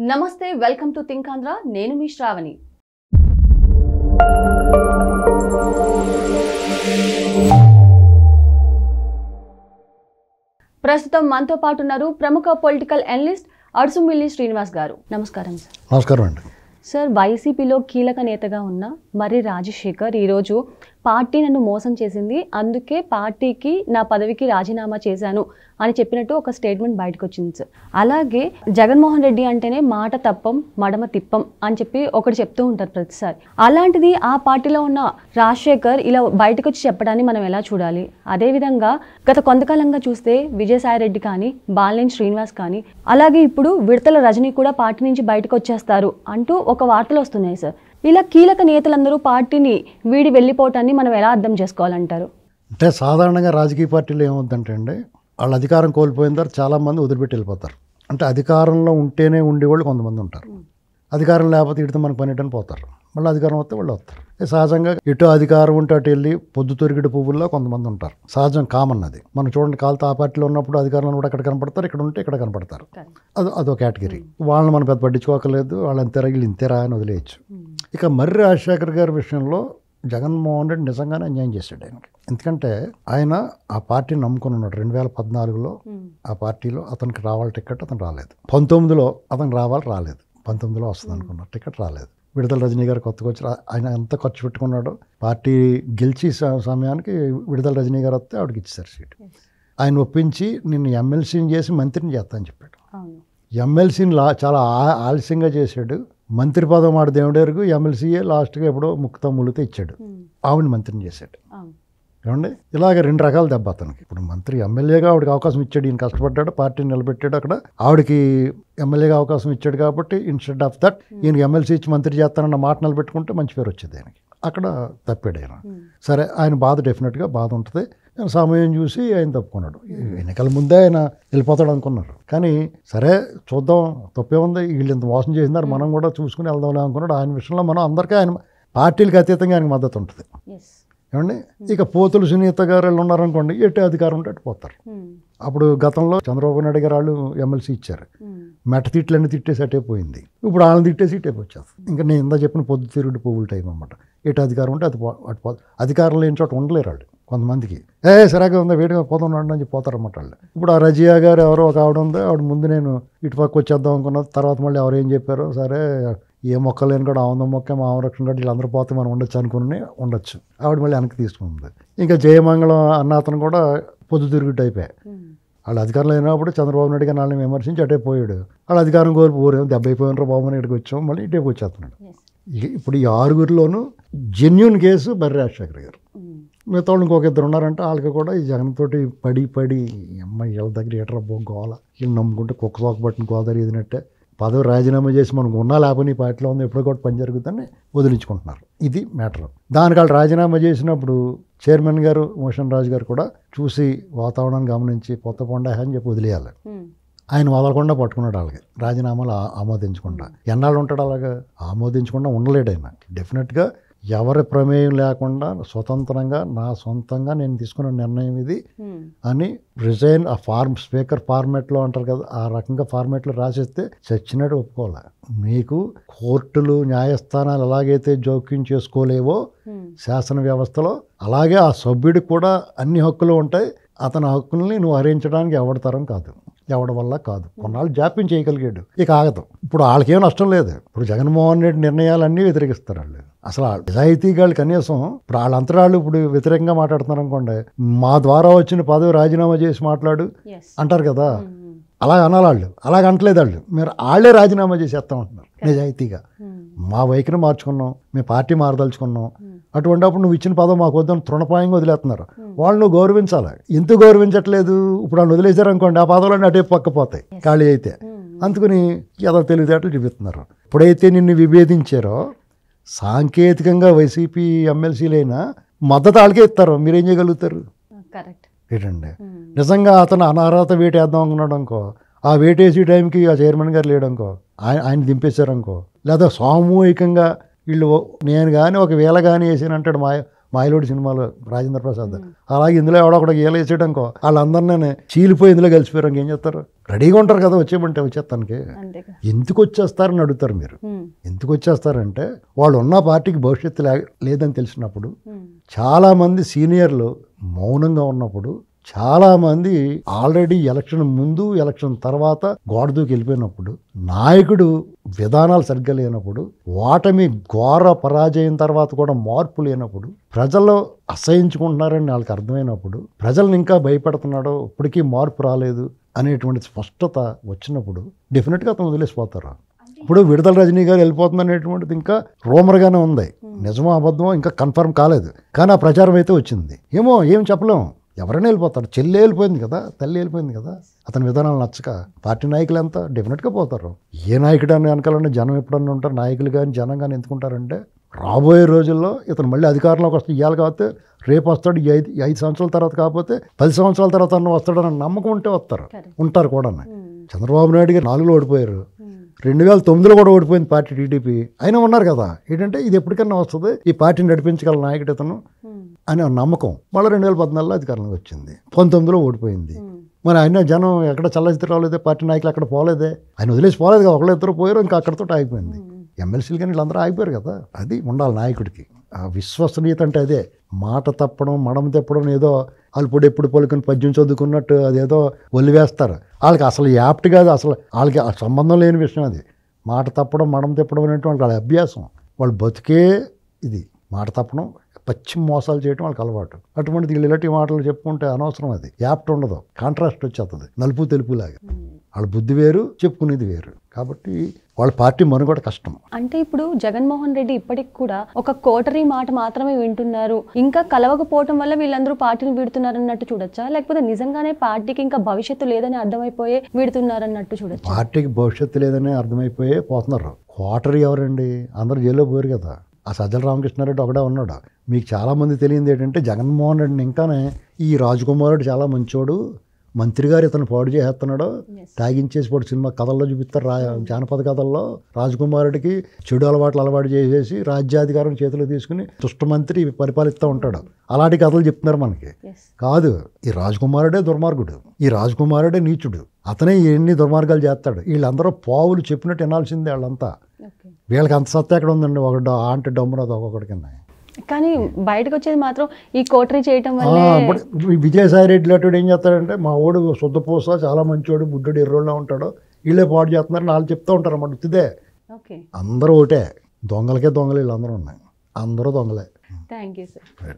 నమస్తే, welcome to think Andhra. నేను మీ శ్రావణి. ప్రస్తుతం మనతో పాటు ఉన్నారు ప్రముఖ పొలిటికల్ అనలిస్ట్ అడుసుమిల్లి శ్రీనివాస్ గారు. నమస్కారం సార్. నమస్కారం అండి. సార్, వైసీపీలో కీలక నేతగా ఉన్న మర్రి రాజశేఖర్ ఈరోజు పార్టీ నన్ను మోసం చేసింది, అందుకే పార్టీకి నా పదవికి రాజీనామా చేశాను అని చెప్పినట్టు ఒక స్టేట్మెంట్ బయటకు వచ్చింది సార్. అలాగే జగన్మోహన్ రెడ్డి అంటేనే మాట తప్పం మడమ తిప్పం అని చెప్పి ఒకటి చెప్తూ ఉంటారు ప్రతిసారి. అలాంటిది ఆ పార్టీలో ఉన్న రాజశేఖర్ ఇలా బయటకు వచ్చి చెప్పడాన్ని మనం ఎలా చూడాలి? అదేవిధంగా గత కొంతకాలంగా చూస్తే విజయసాయిరెడ్డి కానీ, బాలినేని శ్రీనివాస్ కానీ, అలాగే ఇప్పుడు విడతల రజనీ కూడా పార్టీ నుంచి బయటకు వచ్చేస్తారు అంటూ ఒక వార్తలు వస్తున్నాయి సార్. ఇలా కీలక నేతలందరూ పార్టీని వీడి వెళ్ళిపోవటాన్ని మనం ఎలా అర్థం చేసుకోవాలంటారు? అంటే సాధారణంగా రాజకీయ పార్టీలు ఏమవుతుందంటే అండి, వాళ్ళు అధికారం కోల్పోయిన తర్వాత చాలామంది వదిలిపెట్టి వెళ్ళిపోతారు. అంటే అధికారంలో ఉంటేనే ఉండేవాళ్ళు కొంతమంది ఉంటారు, అధికారం లేకపోతే ఇటు మనకు పనిటని పోతారు, మళ్ళీ అధికారం వస్తే వాళ్ళు వస్తారు. సహజంగా ఇటు అధికారం ఉంటే అటు వెళ్ళి పొద్దు తొరిగిడి పువ్వుల్లో కొంతమంది ఉంటారు, సహజం, కామన్ అది. మనం చూడండి, కాలుతో ఆ పార్టీలో ఉన్నప్పుడు అధికారంలో కూడా అక్కడ కనపడతారు, ఇక్కడ ఉంటే ఇక్కడ కనపడతారు. అదో కేటగిరీ. వాళ్ళని మనం పెద్ద పట్టించుకోకలేదు, వాళ్ళు అంతేరా వీళ్ళు ఇంతేరా అని వదిలేయచ్చు. ఇక మర్రి రాజశేఖర్ గారి విషయంలో జగన్మోహన్ రెడ్డి నిజంగానే అన్యాయం చేశాడు ఆయనకి. ఎందుకంటే ఆయన ఆ పార్టీని నమ్ముకుని ఉన్నాడు. 2014లో ఆ పార్టీలో అతనికి రావాలి టికెట్, అతను రాలేదు. 19లో అతను రాలేదు, 19లో వస్తుంది అనుకున్నారు, టికెట్ రాలేదు. విడతల రజనీ గారు కొత్తగా వచ్చి ఆయన ఎంత ఖర్చు పెట్టుకున్నాడో, పార్టీ గెలిచి సమయానికి విడతల రజనీ గారు వస్తే ఆవిడకి ఇచ్చేసారు సీట్. ఆయన ఒప్పించి నిన్ను ఎమ్మెల్సీని చేసి మంత్రిని చేస్తానని చెప్పాడు. ఎమ్మెల్సీని చాలా ఆలస్యంగా చేశాడు. మంత్రి పదం ఆడు దేవుడెరుగు, ఎమ్మెల్సీయే లాస్ట్గా ఎప్పుడో ముక్త ములితే ఇచ్చాడు, ఆవిడని మంత్రిని చేశాడు. ఏమండి, ఇలాగ 2 రకాల దెబ్బ అతనికి. ఇప్పుడు మంత్రి ఎమ్మెల్యేగా ఆవిడకి అవకాశం ఇచ్చాడు, ఈయన కష్టపడ్డాడు, పార్టీని నిలబెట్టాడు, అక్కడ ఆవిడకి ఎమ్మెల్యేగా అవకాశం ఇచ్చాడు. కాబట్టి ఇన్స్టెడ్ ఆఫ్ దట్ ఈయనకి ఎమ్మెల్సీ ఇచ్చి మంత్రి చేస్తానన్న మాట నిలబెట్టుకుంటే మంచి పేరు వచ్చేది ఆయనకి. అక్కడ తప్పాడు ఆయన. సరే, ఆయన బాధ డెఫినెట్గా బాధ ఉంటుంది. సమయం చూసి ఆయన తప్పుకున్నాడు. ఎన్నికల ముందే ఆయన వెళ్ళిపోతాడు అనుకున్నారు, కానీ సరే చూద్దాం, తప్పే ఉంది, వీళ్ళు ఇంత మోసం చేసినారు, మనం కూడా చూసుకుని వెళ్దాంలే అనుకున్నాడు. ఆయన విషయంలో మనం అందరికీ ఆయన పార్టీలకు అతీతంగా ఆయనకు మద్దతు ఉంటుంది. ఏమండి, ఇక పోతులు సునీత గారు వాళ్ళు ఉన్నారనుకోండి, ఎటు అధికారం ఉంటే అటు పోతారు. అప్పుడు గతంలో చంద్రబాబు నాయుడు గారు వాళ్ళు ఎమ్మెల్సీ ఇచ్చారు, మెట్ట తిట్లన్నీ తిట్టేసి అటే పోయింది. ఇప్పుడు వాళ్ళని తిట్టేసి ఇటే వచ్చేస్తుంది. ఇంకా నేను ఇందా చెప్పిన పొద్దు తిరుగుడు పువ్వుల టైం అన్నమాట. ఎటు అధికారం ఉంటే అటు అధికారం లేని చోట ఉండలేరు వాళ్ళు. కొంతమందికి సరిగా ఉందా, వేడిగా పోతున్నాడు అని చెప్పి పోతారన్నమాట వాళ్ళు. ఇప్పుడు ఆ రజియా గారు ఎవరో ఒక ఆవిడ ఉంది, ఆవిడ ముందు నేను ఇటు పక్క వచ్చేద్దాం అనుకున్నది, తర్వాత మళ్ళీ ఎవరు ఏం చెప్పారో, సరే ఏ మొక్కలేని కూడా ఆనందం మొక్క మామరక్షణ కూడా వీళ్ళందరూ పోతే మనం ఉండొచ్చు అనుకుని ఉండొచ్చు, ఆవిడ మళ్ళీ వెనక్కి తీసుకుంది. ఇంకా జయమంగళం అన్న అతను కూడా పొద్దు తిరుగుడు అయిపోయాయి. వాళ్ళు అధికారంలో అయినప్పుడు చంద్రబాబు నాయుడు గారు వాళ్ళని విమర్శించి అటే పోయాడు. వాళ్ళు అధికారం కోల్పోయారు, దెబ్బ అయిపోయినారు బాబు అని ఇక్కడికి వచ్చాము, మళ్ళీ ఇటే వచ్చేస్తున్నాడు. ఇప్పుడు ఈ 6గురిలోనూ జెన్యూన్ కేసు మర్రి రాజశేఖర్ గారు. మిగతా వాళ్ళు ఇంకొక 2 ఉన్నారంటే వాళ్ళకి కూడా ఈ జగన్ తోటి పడి అమ్మాయి వీళ్ళ దగ్గర ఏటరా గోల, వీళ్ళు నమ్ముకుంటే కుక్క సోక పట్టిన గోదావరి ఎదినట్టే పదవి రాజీనామా చేసి మనకు ఉన్నా లేకపోతే ఈ పార్టీలో ఉంది, ఎప్పుడో కూడా పని జరుగుతుందని వదిలించుకుంటున్నారు. ఇది మ్యాటర్. దానికి వాళ్ళు రాజీనామా చేసినప్పుడు చైర్మన్ గారు మోషన్ రాజు గారు కూడా చూసి వాతావరణాన్ని గమనించి పొత్త పొండా అని చెప్పి వదిలేయాలి. ఆయన వదలకుండా పట్టుకున్నాడు వాళ్ళకి, రాజీనామాలు ఆమోదించకుండా. ఎన్నాళ్ళు ఉంటాడు అలాగా? ఆమోదించకుండా ఉండలేడు ఆయన. డెఫినెట్గా ఎవరి ప్రమేయం లేకుండా స్వతంత్రంగా నా సొంతంగా నేను తీసుకున్న నిర్ణయం ఇది అని రిజైన్ ఆ స్పీకర్ ఫార్మాట్లో అంటారు కదా, ఆ రకంగా ఫార్మాట్లో రాసేస్తే చచ్చినట్టు ఒప్పుకోవాలి. మీకు కోర్టులు న్యాయస్థానాలు ఎలాగైతే జోక్యం చేసుకోలేవో శాసన వ్యవస్థలో, అలాగే ఆ సభ్యుడికి కూడా అన్ని హక్కులు ఉంటాయి. అతని హక్కుల్ని నువ్వు హరించడానికి ఎవడి తరం కాదు, ఎవడి వల్ల కాదు. కొన్నాళ్ళు జాప్యం చేయగలిగాడు, ఇక ఆగదు. ఇప్పుడు వాళ్ళకేం నష్టం లేదు. ఇప్పుడు జగన్మోహన్ రెడ్డి నిర్ణయాలన్నీ వ్యతిరేకిస్తారు వాళ్ళు. అసలు నిజాయితీగాళ్ళు కనీసం ఇప్పుడు వాళ్ళంతరాళ్ళు ఇప్పుడు వ్యతిరేకంగా మాట్లాడుతున్నారు అనుకోండి, మా ద్వారా వచ్చిన పదవి రాజీనామా చేసి మాట్లాడు అంటారు కదా, అలాగ అనాలి వాళ్ళు. అలాగ అంటలేదు వాళ్ళు, మీరు వాళ్ళే రాజీనామా చేసేస్తా ఉంటున్నారు నిజాయితీగా. మా వైఖరి మార్చుకున్నాం, మేము పార్టీ మారదలుచుకున్నాం, అటువంటిప్పుడు నువ్వు ఇచ్చిన పదవి మాకు వద్దని తృణపాయంగా వదిలేస్తున్నారు. వాళ్ళు నువ్వు గౌరవించాలి. ఎందుకు గౌరవించట్లేదు? ఇప్పుడు వాళ్ళు వదిలేశారనుకోండి, ఆ పదవులన్నీ అటే పక్కపోతాయి ఖాళీ అయితే. అందుకని ఏదో తెలివితేటలు చూపిస్తున్నారు. ఎప్పుడైతే నిన్ను విభేదించారో సాంకేతికంగా వైసీపీ ఎమ్మెల్సీలైనా మద్దతు వాళ్ళకే ఇస్తారు, మీరేం చేయగలుగుతారు? ఏంటండి, నిజంగా అతను అనర్హత వేటేద్దాం అనుకున్నాడు అనుకో, ఆ వేటేసే టైంకి ఆ చైర్మన్ గారు లేడనుకో, ఆయన దింపేశారనుకో, లేదా సామూహికంగా వీళ్ళు నేను కానీ ఒక వేళ కానీ వేసానంటాడు మాయలోడి సినిమాలో రాజేంద్ర ప్రసాద్. అలాగే ఇందులో ఎవడొకడ గీలేసేయడంకో వాళ్ళందరినీ చీలిపోయి ఇందులో కలిసిపోయారు. ఇంకేం చేస్తారు? రెడీగా ఉంటారు కదా వచ్చేయమంటే వచ్చేస్తానికి. ఎందుకు వచ్చేస్తారని అడుగుతారు మీరు. ఎందుకు వచ్చేస్తారంటే వాళ్ళు ఉన్న పార్టీకి భవిష్యత్తు లేదని తెలిసినప్పుడు, చాలామంది సీనియర్లు మౌనంగా ఉన్నప్పుడు, చాలామంది ఆల్రెడీ ఎలక్షన్ ముందు ఎలక్షన్ తర్వాత గోడ దూకి వెళ్ళిపోయినప్పుడు, నాయకుడు విధానాలు సరిగ్గా లేనప్పుడు, ఓటమి ఘోర పరాజయం తర్వాత కూడా మార్పు లేనప్పుడు, ప్రజలు అసహించుకుంటున్నారని వాళ్ళకి అర్థమైనప్పుడు, ప్రజలను ఇంకా భయపెడుతున్నాడో ఇప్పటికీ మార్పు రాలేదు అనేటువంటి స్పష్టత వచ్చినప్పుడు డెఫినెట్గా అతను వదిలేసిపోతారు. ఇప్పుడు విడుదల రజనీ గారు వెళ్ళిపోతుంది అనేటువంటిది ఇంకా రూమర్గానే ఉంది. నిజమో అబద్ధమో ఇంకా కన్ఫర్మ్ కాలేదు. కానీ ఆ ప్రచారం అయితే వచ్చింది. ఏం చెప్పలేం. ఎవరైనా వెళ్ళిపోతారు. చెల్లి వెళ్ళిపోయింది కదా, తల్లి వెళ్ళిపోయింది కదా. అతని విధానాలు నచ్చక పార్టీ నాయకులు ఎంత డెఫినెట్గా పోతారు. ఏ నాయకుడు అని వెనకాలన్నా జనం ఎప్పుడన్నా ఉంటారు. నాయకులు కానీ జనం కానీ ఎందుకుంటారంటే రాబోయే రోజుల్లో ఇతను మళ్ళీ అధికారంలోకి వస్తే ఇవ్వాలి కాకపోతే రేపు వస్తాడు, ఈ 5 సంవత్సరాల తర్వాత కాకపోతే 10 సంవత్సరాల తర్వాత అన్న వస్తాడన్న నమ్మకం ఉంటే వస్తారు, ఉంటారు కూడా. చంద్రబాబు నాయుడు గారు 4లో ఓడిపోయారు, 2009లో కూడా ఓడిపోయింది పార్టీ టీడీపీ. అయినా ఉన్నారు కదా. ఏంటంటే ఇది ఎప్పటికన్నా వస్తుంది, ఈ పార్టీని నడిపించగల నాయకుడు ఇతను అనే నమ్మకం. మళ్ళీ 2014లో అధికారంలోకి వచ్చింది, 19లో ఓడిపోయింది. మరి ఆయన జనం ఎక్కడ చల్లచిత్ర రాలేదే, పార్టీ నాయకులు అక్కడ పోలేదే, ఆయన వదిలేసి పోలేదు కదా. ఒకళ్ళు ఇద్దరు పోయారు, ఇంకా అక్కడితో ఆగిపోయింది. ఎమ్మెల్సీలు కానీ వీళ్ళందరూ ఆగిపోయారు కదా. అది ఉండాలి నాయకుడికి. ఆ విశ్వసనీయత అంటే అదే. మాట తప్పడం, మడమ తిప్పడం, ఏదో వాళ్ళు ఎప్పుడు పలుకుని పద్యం చదువుకున్నట్టు అదేదో వదిలివేస్తారు. వాళ్ళకి అసలు యాప్ట్ కాదు, అసలు వాళ్ళకి సంబంధం లేని విషయం అది. మాట తప్పడం, మడమ తిప్పడం అనేటువంటి వాళ్ళ అభ్యాసం. వాళ్ళు బతికే ఇది మాట తప్పడం, పశ్చిమ మోసాలు చేయడం వాళ్ళకి అలవాటు. అటువంటిది వీళ్ళు ఇలాంటి మాటలు చెప్పుకుంటే అనవసరం. అది యాప్ట్ ఉండదు, కాంట్రాస్ట్ వచ్చేస్తుంది, నలుపు తెలుపులాగా. వాళ్ళ బుద్ధి వేరు, చెప్పుకునేది వేరు. కాబట్టి వాళ్ళ పార్టీ మనుగడ కష్టం. అంటే ఇప్పుడు జగన్మోహన్ రెడ్డి ఇప్పటికి కూడా ఒక కోటరీ మాట మాత్రమే వింటున్నారు, ఇంకా కలవకపోవటం వల్ల వీళ్ళందరూ పార్టీని వీడుతున్నారు అన్నట్టు చూడొచ్చా? లేకపోతే నిజంగానే పార్టీకి ఇంకా భవిష్యత్తు లేదని అర్థమైపోయే వీడుతున్నారు అన్నట్టు చూడొచ్చా? పార్టీకి భవిష్యత్తు లేదని అర్థమైపోయే పోతున్నారు. కోటరీ ఎవరండి? అందరూ జైల్లో పోయారు కదా. ఆ సజ్జల రామకృష్ణారెడ్డి ఒకడే ఉన్నాడు. మీకు చాలామంది తెలియంది ఏంటంటే జగన్మోహన్ రెడ్డిని ఇంకానే ఈ రాజకుమారుడు చాలా మంచోడు, మంత్రి గారు ఇతను పాడు చేస్తున్నాడు, తాగించేసి పాడు సినిమా కథల్లో చూపిస్తారు. జానపద కథల్లో రాజకుమారుడికి చెడు అలవాటు చేసేసి రాజ్యాధికారం చేతిలో తీసుకుని దుష్టమంత్రి పరిపాలిస్తూ ఉంటాడు. అలాంటి కథలు చెప్తున్నారు మనకి. కాదు, ఈ రాజకుమారుడే దుర్మార్గుడు, ఈ రాజకుమారుడే నీచుడు, అతనే ఎన్ని దుర్మార్గాలు చేస్తాడు. వీళ్ళందరూ పావులు చెప్పినట్టు వినాల్సిందే. వాళ్ళంతా వీళ్ళకి అంత సత్తా ఎక్కడ ఉందండి? ఒకటి అంటే డమ్మునది ఒక్కొక్కడి కింద. కానీ బయటకు వచ్చేది మాత్రం ఈ కోటరీ చేయటం వల్ల. విజయసాయి రెడ్డి లాంటి ఏం చేస్తాడంటే, మా ఓడు శుద్ధపూస, చాలా మంచోడు, బుడ్డోడు, ఎర్రోళ్ళ ఉంటాడు, వీళ్ళే పాడు చేస్తున్నారు వాళ్ళు చెప్తూ ఉంటారు అన్నమాట. ఉత్తిదే. అందరూ ఒకటే, దొంగలకే దొంగలు వీళ్ళందరూ ఉన్నాయి, అందరూ దొంగలే. Thank you sir.